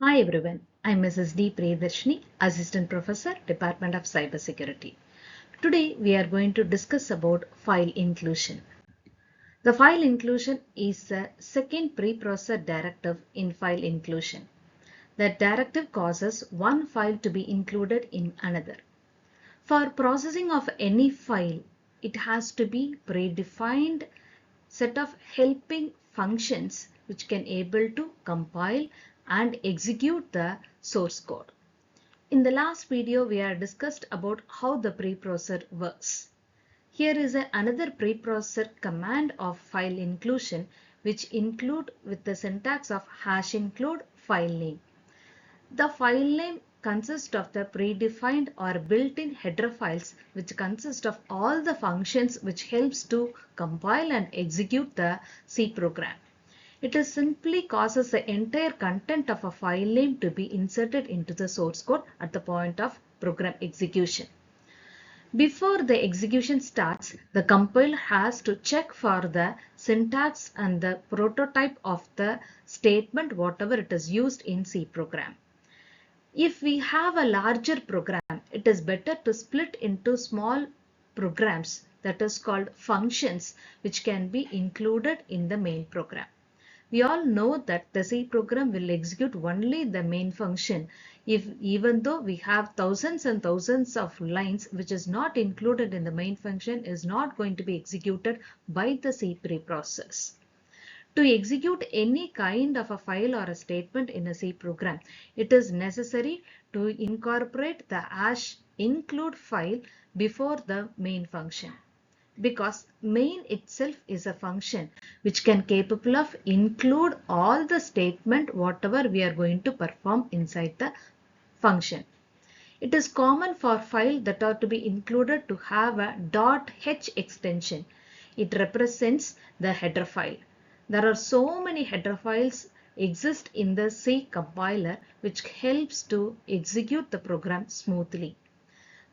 Hi everyone, I'm Mrs. D. Priyadarshini, Assistant Professor, Department of Cybersecurity. Today we are going to discuss about file inclusion. The file inclusion is the second preprocessor directive in file inclusion. The directive causes one file to be included in another. For processing of any file, it has to be predefined set of helping functions which can able to compile and execute the source code. In the last video, we have discussed about how the preprocessor works. Here is another preprocessor command of file inclusion which include with the syntax of hash include file name. The file name consists of the predefined or built-in header files which consist of all the functions which helps to compile and execute the C program. It is simply causes the entire content of a file name to be inserted into the source code at the point of program execution. Before the execution starts, the compiler has to check for the syntax and the prototype of the statement whatever it is used in C program. If we have a larger program, it is better to split into small programs that is called functions which can be included in the main program. We all know that the C program will execute only the main function even though we have thousands and thousands of lines which is not included in the main function is not going to be executed by the C preprocess. To execute any kind of a file or a statement in a C program, it is necessary to incorporate the hash include file before the main function. Because main itself is a function which can capable of include all the statement whatever we are going to perform inside the function. It is common for files that are to be included to have a .h extension. It represents the header file. There are so many header files exist in the C compiler which helps to execute the program smoothly.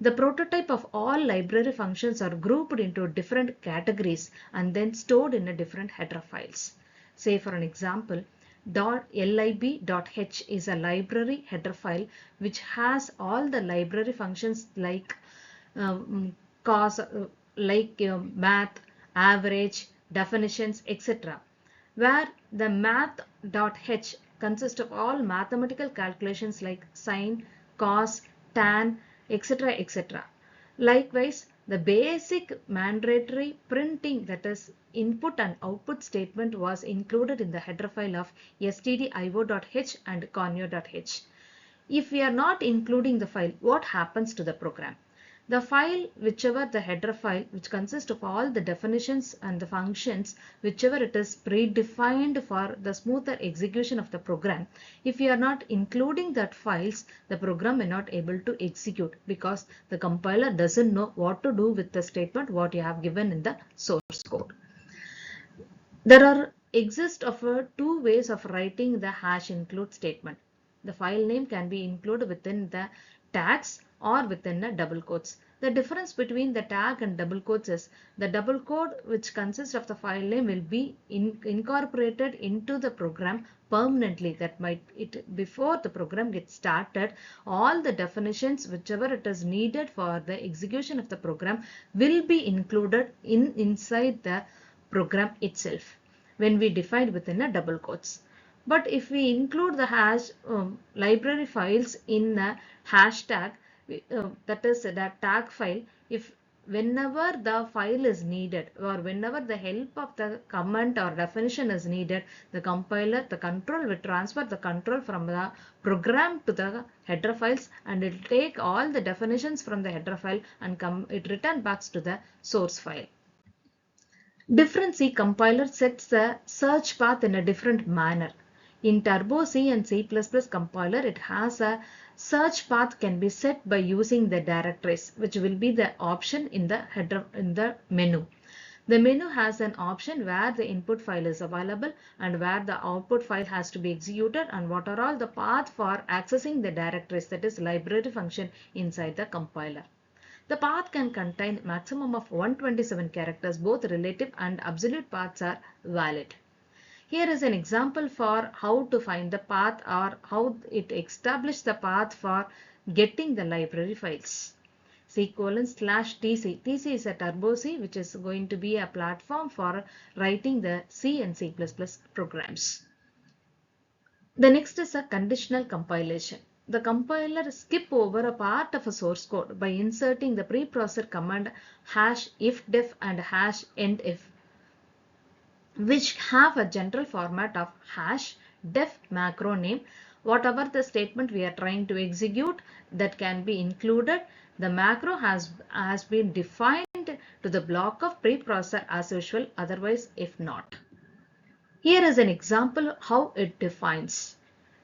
The prototype of all library functions are grouped into different categories and then stored in a different header files. Say for an example, .lib.h is a library header file which has all the library functions like cos, math, average, definitions, etc. Where the math.h consists of all mathematical calculations like sine, cos, tan, etc. etc. Likewise, the basic mandatory printing that is input and output statement was included in the header file of stdio.h and conio.h. If we are not including the file, what happens to the program? The file, whichever the header file, which consists of all the definitions and the functions, whichever it is predefined for the smoother execution of the program, if you are not including that files, the program may not able to execute because the compiler doesn't know what to do with the statement what you have given in the source code. There are exist of two ways of writing the hash include statement. The file name can be included within the tags or within the double quotes. The difference between the tag and double quotes is the double quote which consists of the file name will be incorporated into the program permanently. That might before the program gets started, all the definitions whichever it is needed for the execution of the program will be included inside the program itself when we define within a double quotes. But if we include the hash library files in a hashtag, that is that tag file, if whenever the file is needed or whenever the help of the comment or definition is needed, the compiler, the control will transfer the control from the program to the header files and it will take all the definitions from the header file and it return back to the source file. Different C compiler sets the search path in a different manner. In Turbo C and C++ compiler, it has a search path can be set by using the directories, which will be the option in the header in the menu. The menu has an option where the input file is available and where the output file has to be executed and what are all the path for accessing the directories, that is library function inside the compiler. The path can contain maximum of 127 characters. Both relative and absolute paths are valid. Here is an example for how to find the path or how it establishes the path for getting the library files. C:/TC. TC is a turbo C, which is going to be a platform for writing the C and C++ programs. The next is a conditional compilation. The compiler skip over a part of a source code by inserting the preprocessor command #ifdef and #endif, which have a general format of #def macro name. Whatever the statement we are trying to execute, that can be included. The macro has been defined to the block of preprocessor as usual, otherwise if not. Here is an example how it defines.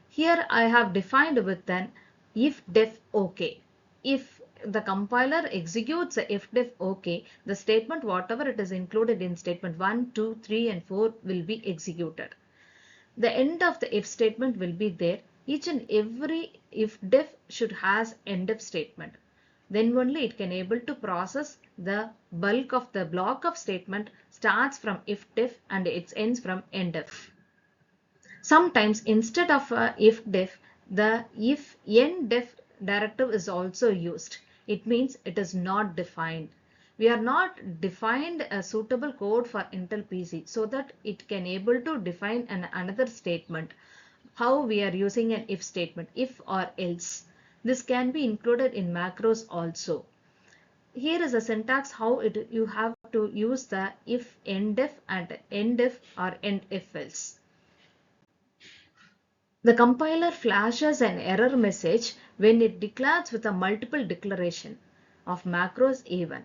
Here I have defined with an ifdef OK. If the compiler executes the ifdef OK, the statement whatever it is included in statement 1, 2, 3 and 4 will be executed. The end of the if statement will be there. Each and every ifdef should has endif statement. Then only it can able to process the bulk of the block of statement starts from ifdef and it ends from endif. Sometimes instead of ifdef, the ifndef directive is also used. It means it is not defined. We are not defined a suitable code for Intel PC so that it can able to define another statement. How we are using an if statement, if or else. This can be included in macros also. Here is a syntax how you have to use the if endif and endif or endif else. The compiler flashes an error message when it declares with a multiple declaration of macros even.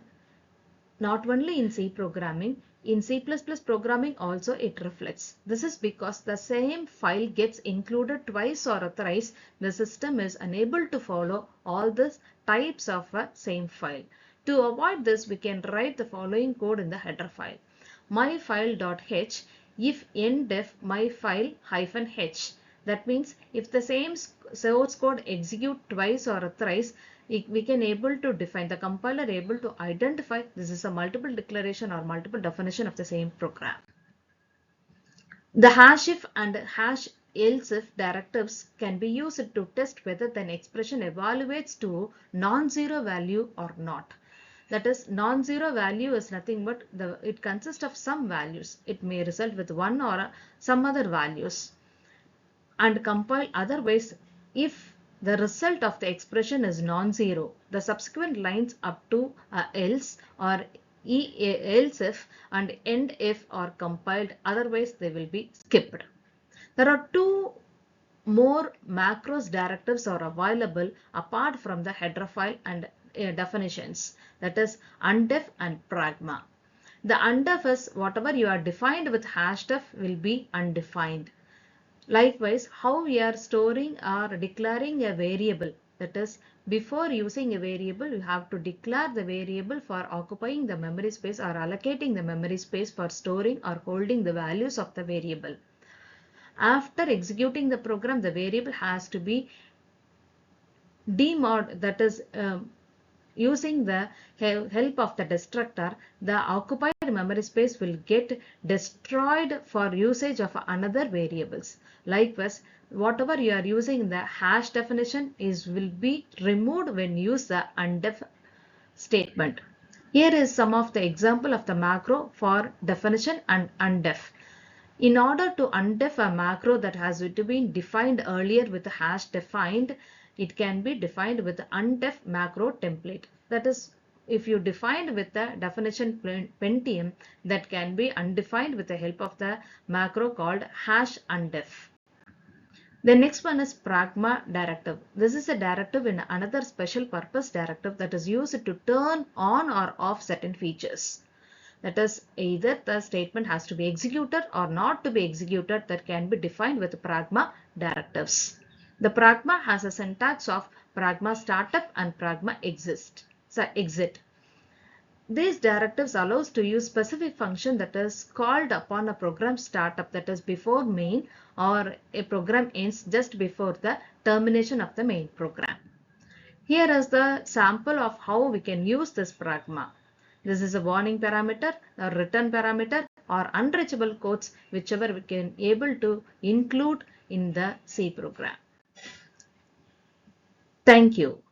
Not only in C programming, in C++ programming also it reflects. This is because the same file gets included twice or thrice. The system is unable to follow all these types of a same file. To avoid this, we can write the following code in the header file. myfile.h if endef myfile -h. That means if the same source code execute twice or thrice, we can able to define, the compiler able to identify this is a multiple declaration or multiple definition of the same program. The #if and #elsif directives can be used to test whether an expression evaluates to non-zero value or not. That is, non-zero value is nothing but it consists of some values. It may result with one or some other values. And compile otherwise, if the result of the expression is non-zero, the subsequent lines up to else or else if and end if are compiled, otherwise they will be skipped. There are two more macros directives are available apart from the header file and definitions, that is undef and pragma. The undef is whatever you are defined with #def will be undefined. Likewise, how we are storing or declaring a variable, that is, before using a variable, you have to declare the variable for occupying the memory space or allocating the memory space for storing or holding the values of the variable. After executing the program, the variable has to be demod, that is, using the help of the destructor, the occupied memory space will get destroyed for usage of another variables. Likewise, whatever you are using the hash definition will be removed when use the undef statement. Here is some of the example of the macro for definition and undef. In order to undef a macro that has been defined earlier with the hash defined, it can be defined with the undef macro template. That is, if you defined with the definition Pentium, that can be undefined with the help of the macro called #undef. The next one is pragma directive. This is a directive in another special purpose directive that is used to turn on or off certain features. That is, either the statement has to be executed or not to be executed, that can be defined with pragma directives. The pragma has a syntax of pragma startup and pragma exit. These directives allows to use specific function that is called upon a program startup, that is before main, or a program ends just before the termination of the main program. Here is the sample of how we can use this pragma. This is a warning parameter, a return parameter, or unreachable codes, whichever we can able to include in the C program. Thank you.